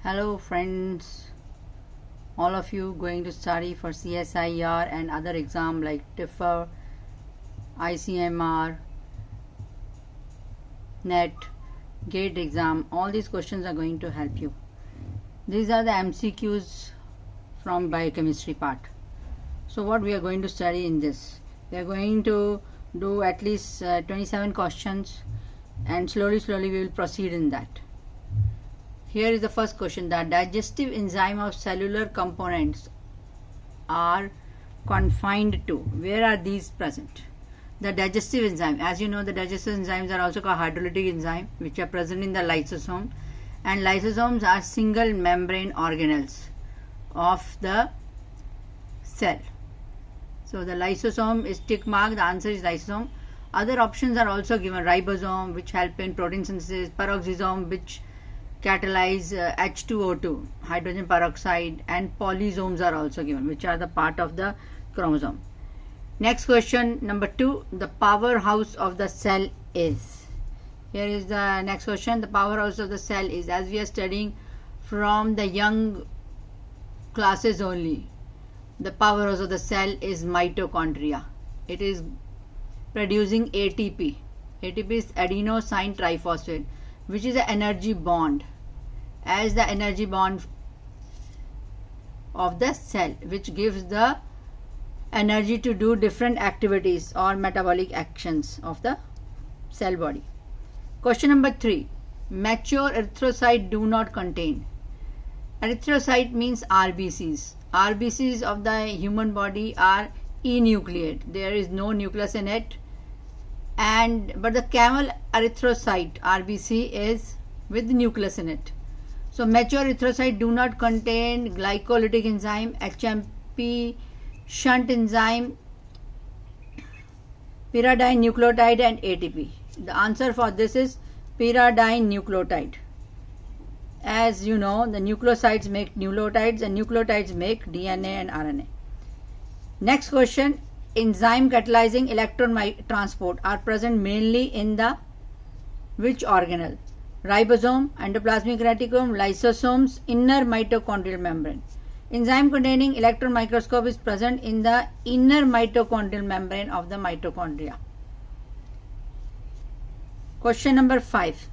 Hello friends, all of you going to study for CSIR and other exam like TIFR, ICMR, NET, GATE exam. All these questions are going to help you. These are the MCQs from biochemistry part. So what we are going to study in this? We are going to do at least 27 questions and slowly we will proceed in that. Here is the first question. The digestive enzyme of cellular components are confined to. Where are these present? The digestive enzyme. As you know, the digestive enzymes are also called hydrolytic enzyme, which are present in the lysosome. And lysosomes are single membrane organelles of the cell. So the lysosome is tick mark. The answer is lysosome. Other options are also given. Ribosome, which help in protein synthesis. Peroxisome, which catalyze H2O2, hydrogen peroxide, and polysomes are also given, which are the part of the chromosome. Next question, number 2, the powerhouse of the cell is. Here is the next question. The powerhouse of the cell is, as we are studying from the young classes only, the powerhouse of the cell is mitochondria. It is producing ATP. ATP is adenosine triphosphate, which is an energy bond, as the energy bond of the cell, which gives the energy to do different activities or metabolic actions of the cell body. Question number 3. Mature erythrocyte do not contain. Erythrocyte means RBCs. RBCs of the human body are enucleate. There is no nucleus in it. But the camel erythrocyte RBC is with nucleus in it. So mature erythrocyte do not contain glycolytic enzyme, HMP, shunt enzyme, pyridine nucleotide, and ATP. The answer for this is pyridine nucleotide. As you know, the nucleosides make nucleotides and nucleotides make DNA and RNA. Next question. Enzyme catalyzing electron transport are present mainly in the which organelle? Ribosome, endoplasmic reticulum, lysosomes, inner mitochondrial membrane. Enzyme containing electron microscope is present in the inner mitochondrial membrane of the mitochondria. Question number 5.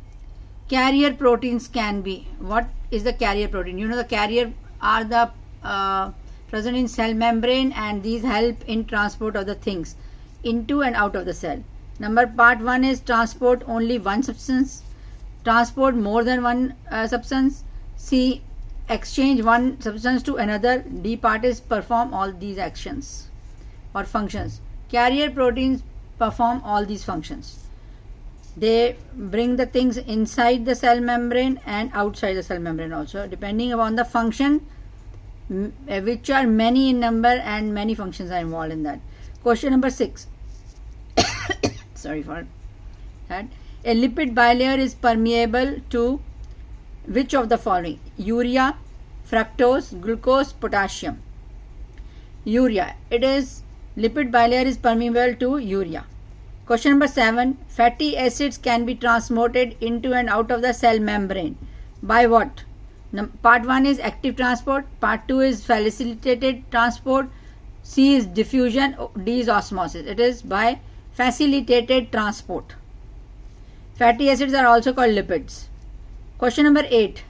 Carrier proteins can be. What is the carrier protein? You know, the carrier are the present in cell membrane, and these help in transport of the things into and out of the cell. Part 1 is transport only one substance, transport more than one substance, C, exchange one substance to another, D part is perform all these actions or functions. Carrier proteins perform all these functions. They bring the things inside the cell membrane and outside the cell membrane also, depending upon the function, which are many in number, and many functions are involved in that. Question number 6. Sorry for that. A lipid bilayer is permeable to which of the following? Urea, fructose, glucose, potassium. Urea. It is lipid bilayer is permeable to urea. Question number 7. Fatty acids can be transported into and out of the cell membrane. By what? Part 1 is active transport, part 2 is facilitated transport, C is diffusion, D is osmosis. It is by facilitated transport. Fatty acids are also called lipids. Question number 8.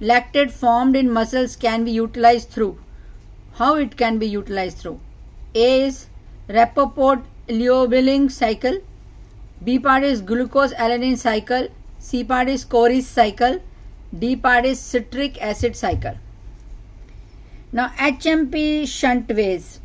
Lactate formed in muscles can be utilized through. How it can be utilized through? A is Rapoport-Liouville cycle, B part is glucose-alanine cycle, C part is Cori's cycle, D part is citric acid cycle. Now HMP shunt ways,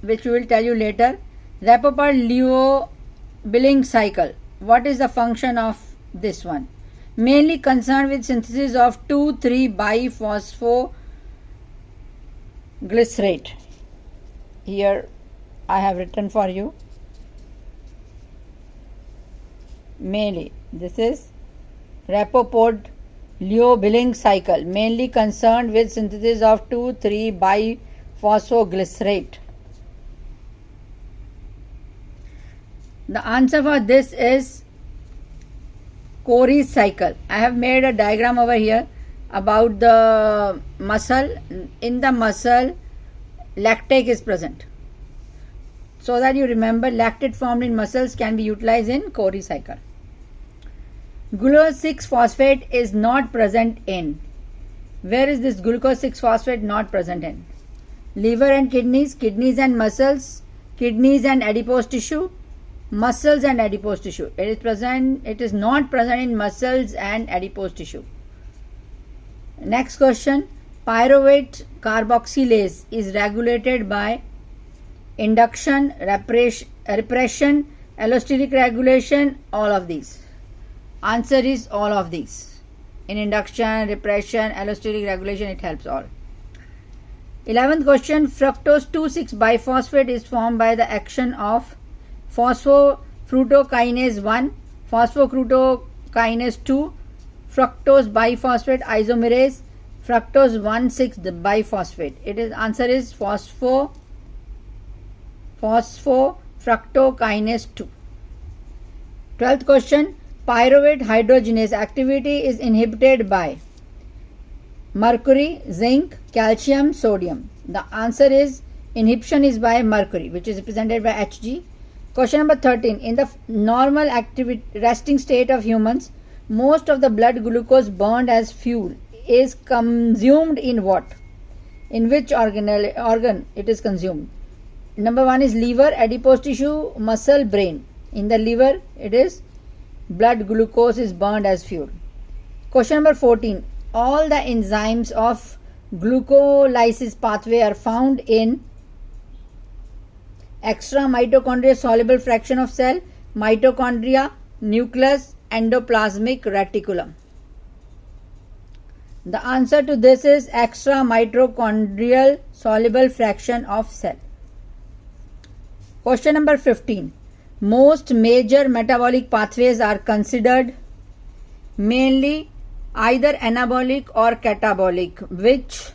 which we will tell you later. Rapoport-Liouville cycle. What is the function of this one? Mainly concerned with synthesis of 2,3-biphosphoglysrate. Here I have written for you. Mainly, this is Rapoport-Liouville cycle, mainly concerned with synthesis of 2,3-biphosphoglysrate. The answer for this is Cori's cycle. I have made a diagram over here. about the muscle. In the muscle, lactate is present. So that you remember, lactate formed in muscles can be utilized in Cori cycle. Glucose 6-phosphate is not present in. Where is this glucose 6-phosphate not present in? Liver and kidneys, kidneys and muscles, kidneys and adipose tissue, muscles and adipose tissue. It is present. It is not present in muscles and adipose tissue. Next question. Pyruvate carboxylase is regulated by induction, repression, allosteric regulation, all of these. Answer is all of these. In induction, repression, allosteric regulation, it helps all. 11th question. Fructose 2,6 biphosphate is formed by the action of phosphofructokinase 1, phosphofructokinase 2, fructose biphosphate isomerase, fructose 1,6 biphosphate. It is answer is phosphofructokinase 2. 12th question. Pyruvate hydrogenase activity is inhibited by mercury, zinc, calcium, sodium. The answer is inhibition is by mercury, which is represented by Hg. Question number 13. In the normal resting state of humans, most of the blood glucose burned as fuel is consumed in what? In which organ it is consumed? Number 1 is liver, adipose tissue, muscle, brain. In the liver, it is blood glucose is burned as fuel. Question number 14. All the enzymes of glucolysis pathway are found in extra mitochondrial soluble fraction of cell, mitochondria, nucleus, endoplasmic reticulum. The answer to this is extra mitochondrial soluble fraction of cell. Question number 15. Most major metabolic pathways are considered mainly either anabolic or catabolic. Which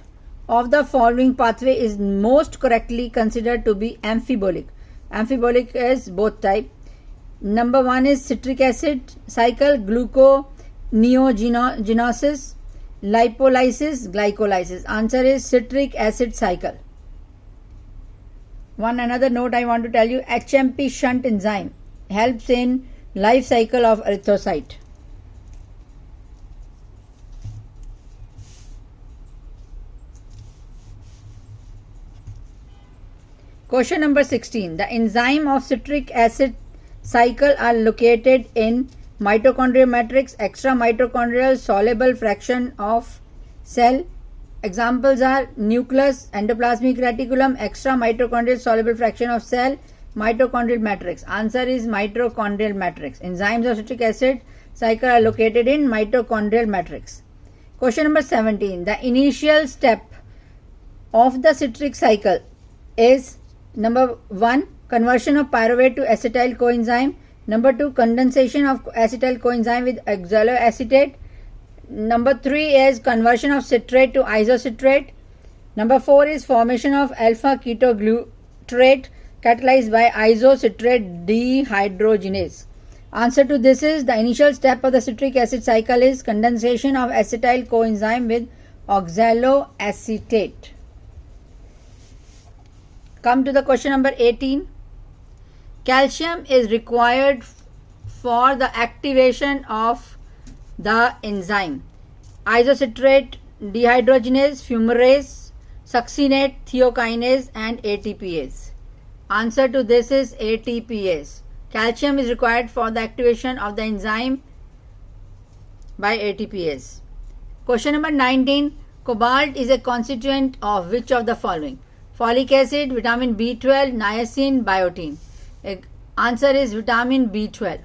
of the following pathway is most correctly considered to be amphibolic? Amphibolic is both type. Number 1 is citric acid cycle, gluconeogenesis, lipolysis, glycolysis. Answer is citric acid cycle. One another note I want to tell you, HMP shunt enzyme helps in life cycle of erythrocyte. Question number 16. The enzyme of citric acid cycle are located in mitochondrial matrix, extra mitochondrial soluble fraction of cell. Examples are nucleus, endoplasmic reticulum, extra mitochondrial soluble fraction of cell, mitochondrial matrix. Answer is mitochondrial matrix. Enzymes of citric acid cycle are located in mitochondrial matrix. Question number 17. The initial step of the citric cycle is number 1, conversion of pyruvate to acetyl coenzyme. Number 2, condensation of acetyl coenzyme with oxaloacetate. Number 3 is conversion of citrate to isocitrate. Number 4 is formation of alpha ketoglutarate catalyzed by isocitrate dehydrogenase. Answer to this is the initial step of the citric acid cycle is condensation of acetyl coenzyme with oxaloacetate. Come to the question number 18. Calcium is required for the activation of the enzyme isocitrate dehydrogenase, fumarase, succinate, thiokinase and ATPase. Answer to this is ATPase. Calcium is required for the activation of the enzyme by ATPase. Question number 19. Cobalt is a constituent of which of the following? Folic acid, vitamin B12, niacin, biotin. Answer is vitamin B12.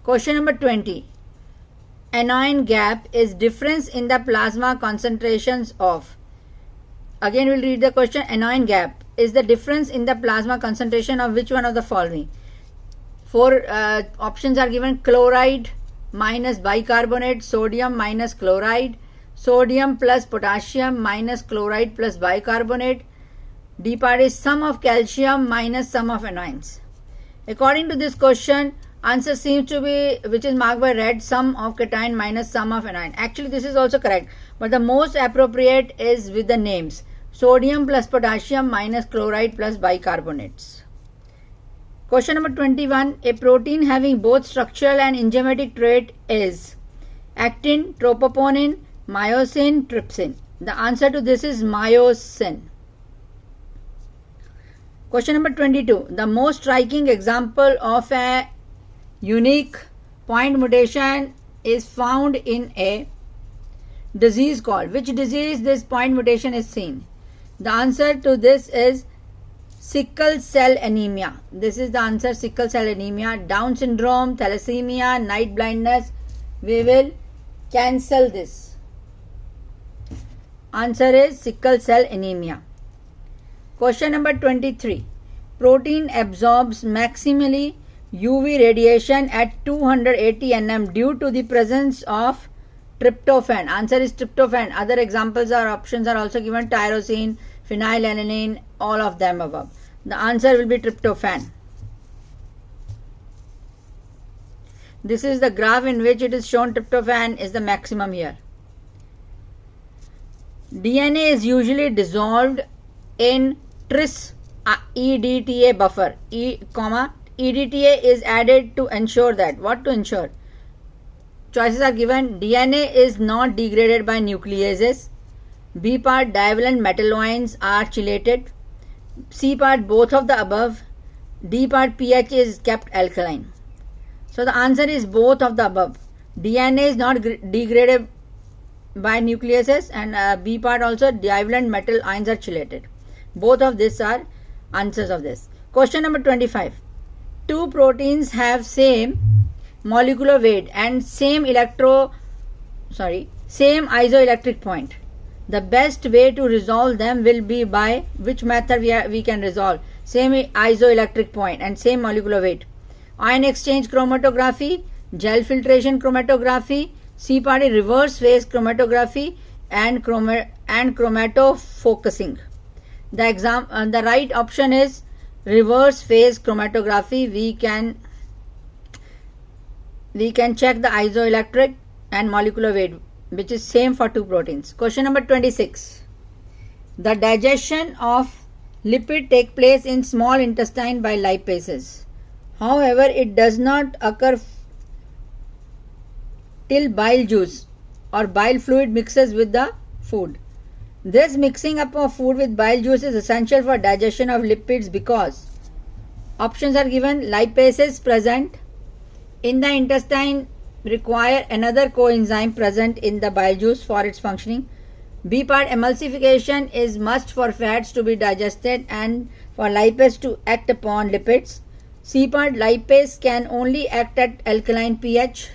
Question number 20. Anion gap is difference in the plasma concentrations of. Again we will read the question. Anion gap is the difference in the plasma concentration of which one of the following? 4 options are given. Chloride minus bicarbonate, sodium minus chloride, sodium plus potassium minus chloride plus bicarbonate. D part is sum of calcium minus sum of anions. According to this question, Answer seems to be, which is marked by red, sum of cation minus sum of anion. Actually, this is also correct, but the most appropriate is with the names. Sodium plus potassium minus chloride plus bicarbonates. Question number 21. A protein having both structural and enzymatic trait is actin, troponin, myosin, trypsin. The answer to this is myosin. Question number 22. The most striking example of a unique point mutation is found in a disease called. Which disease this point mutation is seen? The answer to this is sickle cell anemia. This is the answer, sickle cell anemia. Down syndrome, thalassemia, night blindness. We will cancel this. Answer is sickle cell anemia. Question number 23. Protein absorbs maximally UV radiation at 280 nm due to the presence of tryptophan. Answer is tryptophan. Other examples or options are also given: tyrosine, phenylalanine, all of them above. The answer will be tryptophan. This is the graph in which it is shown tryptophan is the maximum here. DNA is usually dissolved in tris EDTA buffer. EDTA is added to ensure that. What to ensure? Choices are given. DNA is not degraded by nucleases. B part, divalent metal ions are chelated. C part, both of the above. D part, pH is kept alkaline. So the answer is both of the above. DNA is not degraded by nucleases, and B part also, divalent metal ions are chelated. Both of these are answers of this. Question number 25. Two proteins have same molecular weight and same isoelectric point. The best way to resolve them will be by which method we can resolve? Same isoelectric point and same molecular weight. Ion exchange chromatography, gel filtration chromatography, C part is reverse phase chromatography, and chromatofocusing. The right option is reverse phase chromatography. We can check the isoelectric and molecular weight, which is same for two proteins. Question number 26. The digestion of lipid takes place in small intestine by lipases. However, it does not occur till bile juice or bile fluid mixes with the food. This mixing up of food with bile juice is essential for digestion of lipids because options are given: lipases present in the intestine require another coenzyme present in the bile juice for its functioning. B part, emulsification is must for fats to be digested and for lipase to act upon lipids. C part, lipase can only act at alkaline pH.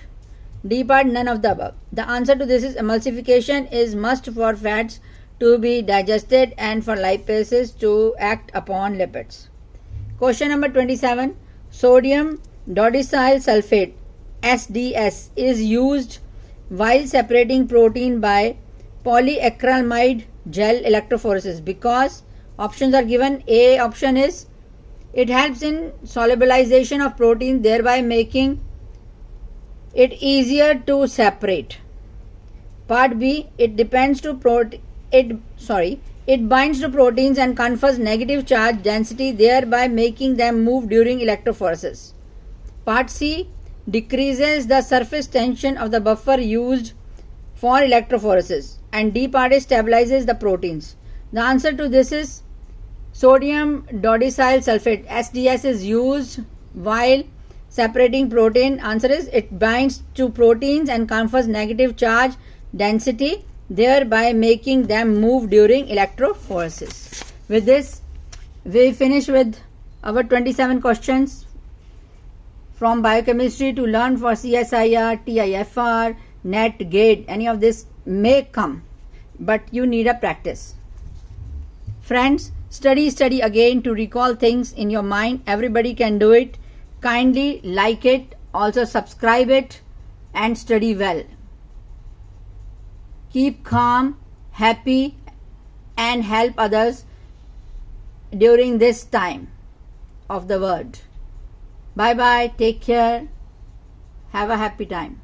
D part, none of the above. The answer to this is emulsification is must for fats to be digested and for lipases to act upon lipids. Question number 27. Sodium dodecyl sulfate SDS is used while separating protein by polyacrylamide gel electrophoresis because options are given. A option is it helps in solubilization of protein, thereby making it easier to separate. Part B, it binds to proteins and confers negative charge density, thereby making them move during electrophoresis. Part C, decreases the surface tension of the buffer used for electrophoresis. And D part is stabilizes the proteins. The answer to this is sodium dodecyl sulfate SDS is used while separating protein. Answer is it binds to proteins and confers negative charge density, thereby making them move during electrophoresis. With this, we finish with our 27 questions from biochemistry to learn for CSIR, TIFR, NET, GATE. Any of this may come, but you need a practice. Friends, study again to recall things in your mind. Everybody can do it. Kindly like it, also subscribe it, and study well. Keep calm, happy, and help others during this time of the world. Bye bye. Take care. Have a happy time.